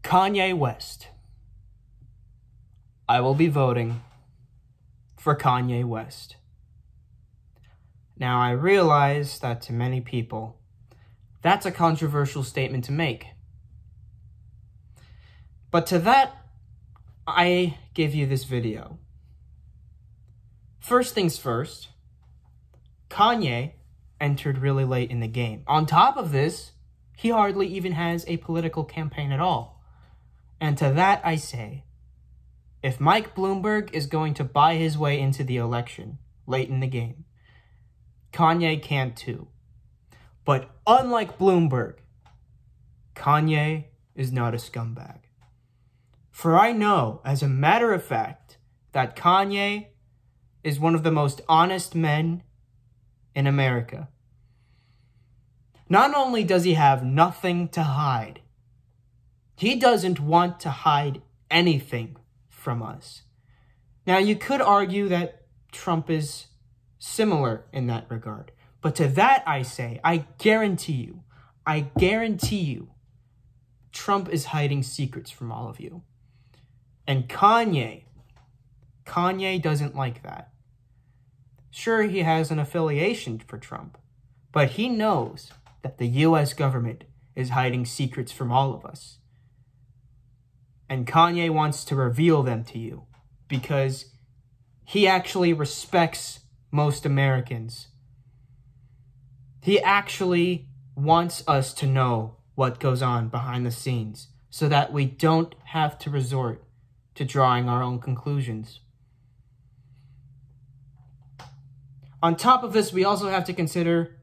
Kanye West. I will be voting for Kanye West. Now, I realize that to many people, that's a controversial statement to make. But to that, I give you this video. First things first, Kanye entered really late in the game. On top of this, he hardly even has a political campaign at all. And to that I say, if Mike Bloomberg is going to buy his way into the election late in the game, Kanye can too. But unlike Bloomberg, Kanye is not a scumbag. For I know, as a matter of fact, that Kanye is one of the most honest men in America. Not only does he have nothing to hide, he doesn't want to hide anything from us. Now, you could argue that Trump is similar in that regard. But to that I say, I guarantee you, Trump is hiding secrets from all of you. And Kanye doesn't like that. Sure, he has an affiliation for Trump, but he knows that the US government is hiding secrets from all of us. And Kanye wants to reveal them to you because he actually respects most Americans. He actually wants us to know what goes on behind the scenes so that we don't have to resort to drawing our own conclusions. On top of this, we also have to consider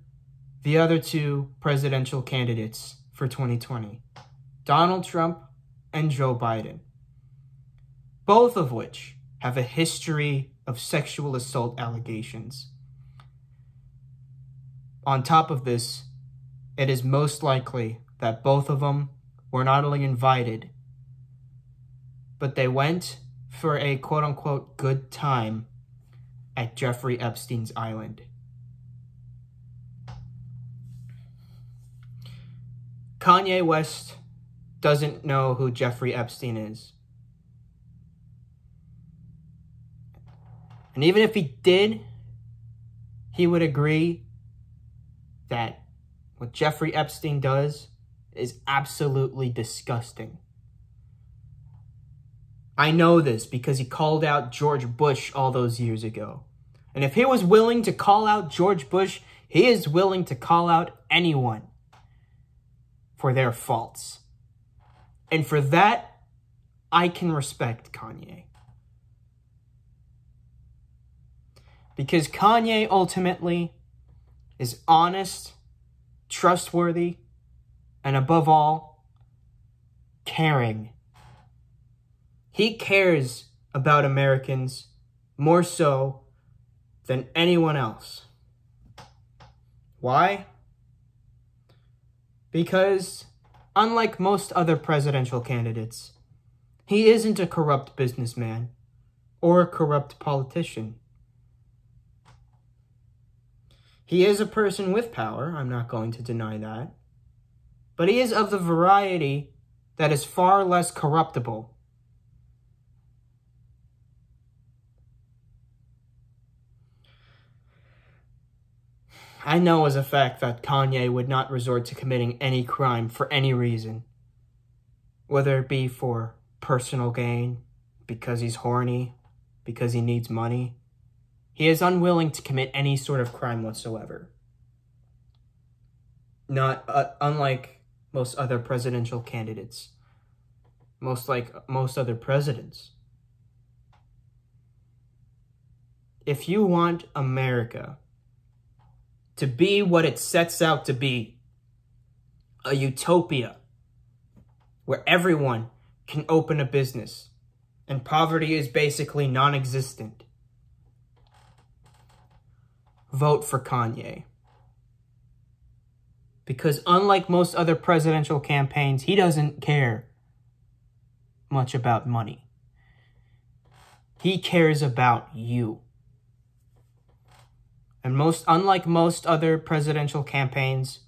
the other two presidential candidates for 2020, Donald Trump and Joe Biden, both of which have a history of sexual assault allegations. On top of this, it is most likely that both of them were not only invited, but they went for a quote-unquote good time at Jeffrey Epstein's island. Kanye West doesn't know who Jeffrey Epstein is. And even if he did, he would agree that what Jeffrey Epstein does is absolutely disgusting. I know this because he called out George Bush all those years ago. And if he was willing to call out George Bush, he is willing to call out anyone for their faults. And for that, I can respect Kanye. Because Kanye ultimately is honest, trustworthy, and above all, caring. He cares about Americans more so than anyone else. Why? Because, unlike most other presidential candidates, he isn't a corrupt businessman or a corrupt politician. He is a person with power, I'm not going to deny that, but he is of the variety that is far less corruptible. I know as a fact that Kanye would not resort to committing any crime for any reason, whether it be for personal gain, because he's horny, because he needs money. He is unwilling to commit any sort of crime whatsoever. Unlike most other presidential candidates, most other presidents. If you want America to be what it sets out to be, a utopia where everyone can open a business and poverty is basically non-existent, vote for Kanye. Because unlike most other presidential campaigns, he doesn't care much about money. He cares about you. And unlike most other presidential campaigns,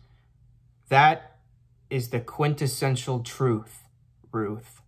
that is the quintessential truth truth.